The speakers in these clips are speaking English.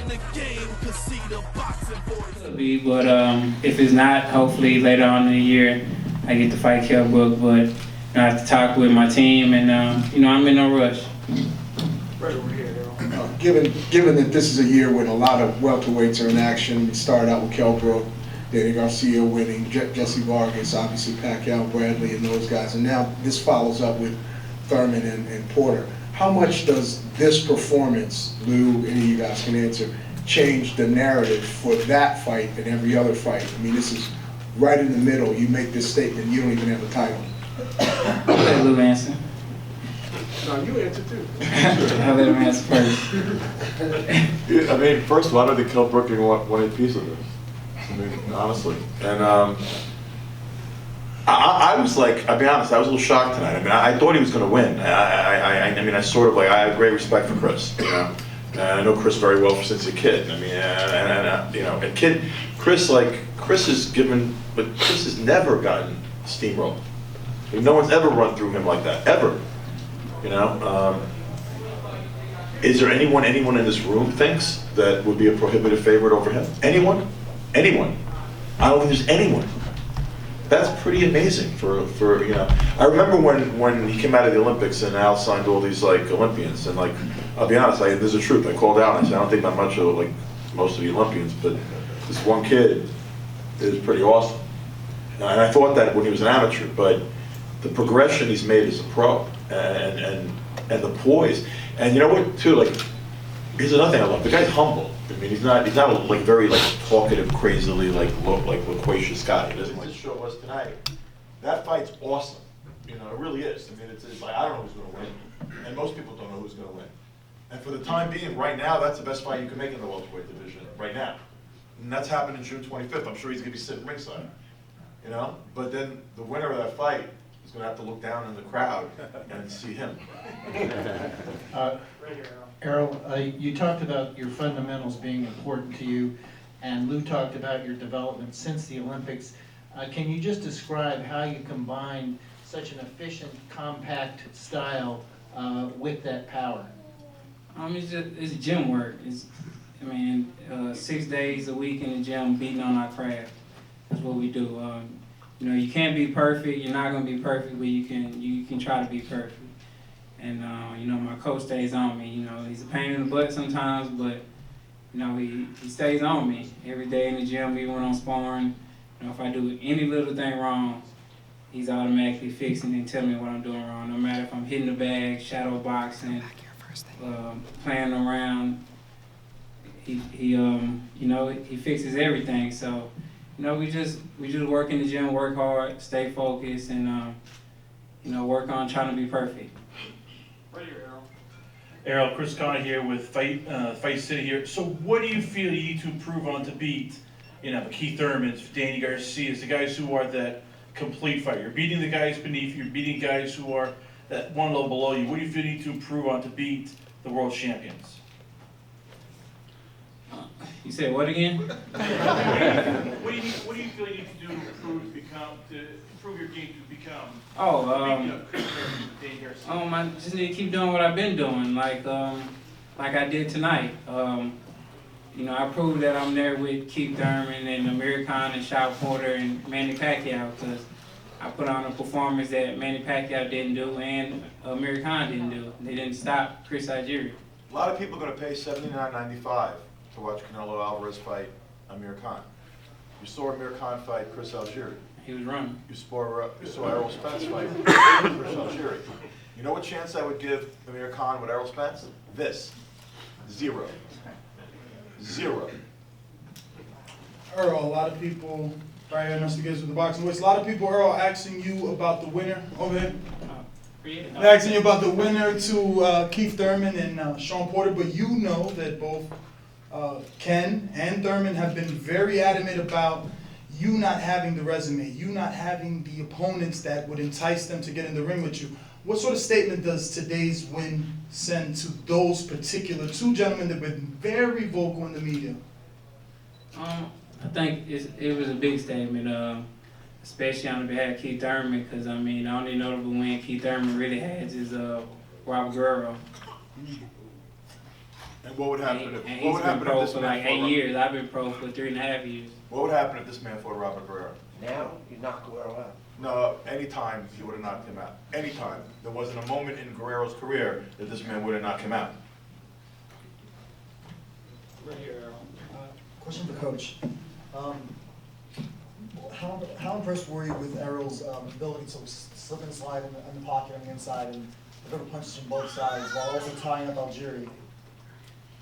the game, cause see the boxing voice. But if it's not, hopefully later on in the year, I get to fight Kell Brook. But I have to talk with my team, and I'm in no rush. Right over here, Errol. Given that this is a year when a lot of welterweights are in action, we started out with Kell Brook, Danny Garcia winning, Jesse Vargas, obviously Pacquiao, Bradley, and those guys, and now this follows up with Thurman and Porter. How much does this performance, Lou, any of you guys can answer, change the narrative for that fight and every other fight? I mean, this is right in the middle. You make this statement, you don't even have a title. I'll let Lou answer. No, you answer too. I'll let him answer first. I mean, first of all, I don't think Kell Brook can want a piece of this. I mean, honestly. And I was like, I'll be honest, I was a little shocked tonight. I mean, I thought he was going to win. I mean, I sort of like, I have great respect for Chris, you know. And I know Chris very well since a kid. I mean, Chris has never gotten steamrolled. I mean, no one's ever run through him like that, ever. You know, is there anyone in this room thinks that would be a prohibitive favorite over him? Anyone? Anyone? I don't think there's anyone. That's pretty amazing for you know. I remember when he came out of the Olympics and Al signed all these like Olympians, and like, I'll be honest, there's a truth. I called out and I said, I don't think that much of like most of the Olympians, but this one kid is pretty awesome. And I thought that when he was an amateur, but the progression he's made as a pro, and the poise, and you know what too, like, here's another thing I love. The guy's humble. I mean, he's not like very like talkative, crazily like loquacious guy. He doesn't like show us tonight. That fight's awesome. You know, it really is. I mean, it's like, I don't know who's going to win, and most people don't know who's going to win. And for the time being, right now, that's the best fight you can make in the welterweight division right now. And that's happening June 25th. I'm sure he's going to be sitting ringside. You know, but then the winner of that fight is going to have to look down in the crowd and see him. Errol, you talked about your fundamentals being important to you, and Lou talked about your development since the Olympics. Can you just describe how you combine such an efficient, compact style with that power? It's gym work. 6 days a week in the gym, beating on our craft. That's what we do. You know, you can't be perfect. You're not gonna be perfect, but you can try to be perfect. And you know, my coach stays on me. You know, he's a pain in the butt sometimes, but you know, he stays on me every day in the gym, even when I'm sparring. You know, if I do any little thing wrong, he's automatically fixing and telling me what I'm doing wrong. No matter if I'm hitting the bag, shadow boxing, playing around, he fixes everything. So, you know, we just work in the gym, work hard, stay focused, and you know, work on trying to be perfect. Right here, Errol. Errol, Chris Connor here with Fight City here. So what do you feel you need to improve on to beat, you know, Keith Thurman's, Danny Garcia's, the guys who are that complete fight? You're beating the guys beneath you, you're beating guys who are that one level below you. What do you feel you need to improve on to beat the world champions? You said what again? What do you feel you need to do to improve your game to become? Chris Thurman, Danny Garcia? I just need to keep doing what I've been doing, like I did tonight. You know, I proved that I'm there with Keith Thurman and Amir Khan and Shaw Porter and Manny Pacquiao, because I put on a performance that Manny Pacquiao didn't do and Amir Khan didn't do. They didn't stop Chris Algieri. A lot of people are going to pay $79.95 to watch Canelo Alvarez fight Amir Khan. You saw Amir Khan fight Chris Algieri. He was running. You saw Errol Spence fight Chris Algieri. You know what chance I would give Amir Khan with Errol Spence? This. 0. 0. Errol, a lot of people, right here, Mr. Gibbs with the Boxing Voice, a lot of people, Errol, asking you about the winner over here. They're asking you about the winner to Keith Thurman and Shawn Porter, but you know that both Ken and Thurman have been very adamant about you not having the resume, you not having the opponents that would entice them to get in the ring with you. What sort of statement does today's win send to those particular two gentlemen that have been very vocal in the media? I think it was a big statement, especially on behalf of Keith Thurman, because I mean, the only notable win Keith Thurman really has is Robert Guerrero. And what would happen if, And what he's would been happen pro if this for man like 8 years. I've been pro for 3.5 years. What would happen if this man fought Robert Guerrero? Now, you knock Guerrero out. No, anytime he would have knocked him out. Anytime. There wasn't a moment in Guerrero's career that this man would have knocked him out. Right here, Errol. Question for Coach. How impressed were you with Errol's ability to slip and slide in the pocket on the inside and deliver punches from both sides while also tying up Algieri?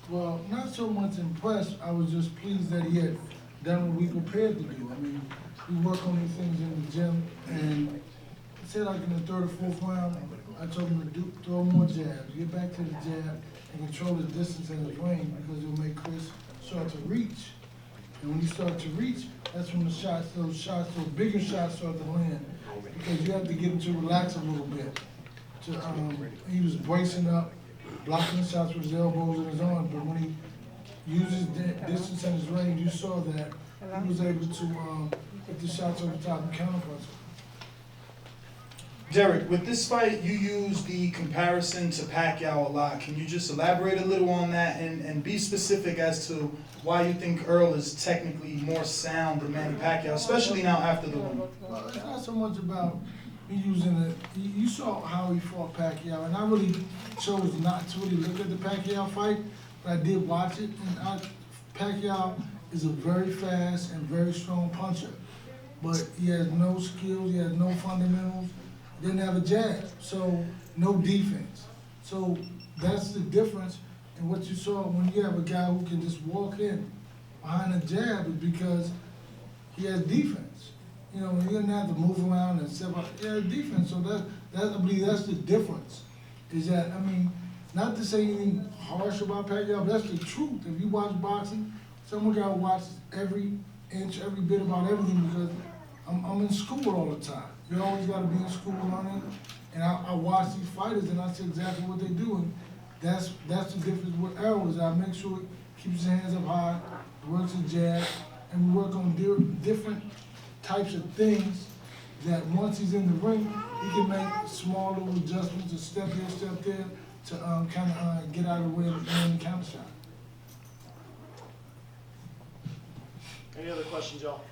Well, not so much impressed. I was just pleased that he had done what we prepared to do. I mean, we work on these things in the gym, and say like in the third or fourth round, I told him to throw more jabs, get back to the jab, and control his distance and his range because it'll make Chris start to reach. And when you start to reach, that's when those bigger shots start to land because you have to get him to relax a little bit. He was bracing up, blocking the shots with his elbows and his arms, but when he uses distance and his range, you saw that he was able to put the shots over the top and counterpunch. Derek, with this fight, you use the comparison to Pacquiao a lot. Can you just elaborate a little on that and be specific as to why you think Errol is technically more sound than Manny Pacquiao, especially now after the win? Well, it's not so much about me using it. You saw how he fought Pacquiao, and I really chose not to really look at the Pacquiao fight, but I did watch it, and Pacquiao is a very fast and very strong puncher, but he has no skills, he has no fundamentals. Didn't have a jab, so no defense. So that's the difference in what you saw when you have a guy who can just walk in behind a jab is because he has defense. You know, he doesn't have to move around and step up. He has defense, so I believe that's the difference. Is that, I mean, not to say anything harsh about Pacquiao, but that's the truth. If you watch boxing, someone got to watch every inch, every bit about everything because I'm in school all the time. You always got to be in school learning, and I watch these fighters and I see exactly what they do, and that's the difference with Errol is I make sure he keeps his hands up high, works his jab, and we work on different types of things that once he's in the ring, he can make small little adjustments, a step here, step there, to kind of get out of the way of the counter shot. Any other questions, y'all?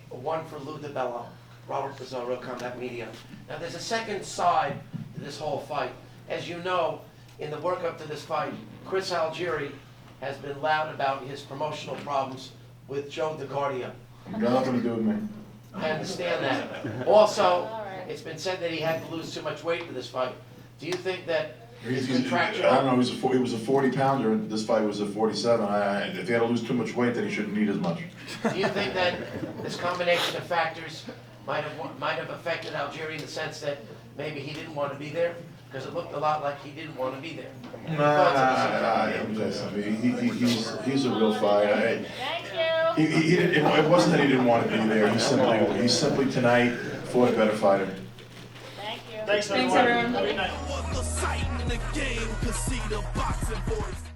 One for Lou DiBello, Robert Pizarro, Combat Media. Now, there's a second side to this whole fight. As you know, in the workup to this fight, Chris Algieri has been loud about his promotional problems with Joe DeGuardia. Got nothing to do with me. I understand that. Also, it's been said that he had to lose too much weight for this fight. Do you think that his I contractual... don't know, he was a 40 pounder and this fight was a 47. If he had to lose too much weight, then he shouldn't eat as much. Do you think that this combination of factors might have affected Algieri in the sense that maybe he didn't want to be there? Because it looked a lot like he didn't want to be there. He's a real fighter. It wasn't that he didn't want to be there. He simply tonight fought a better fighter. Thanks, everyone. I want the sight in the game, cause see the boxing voice.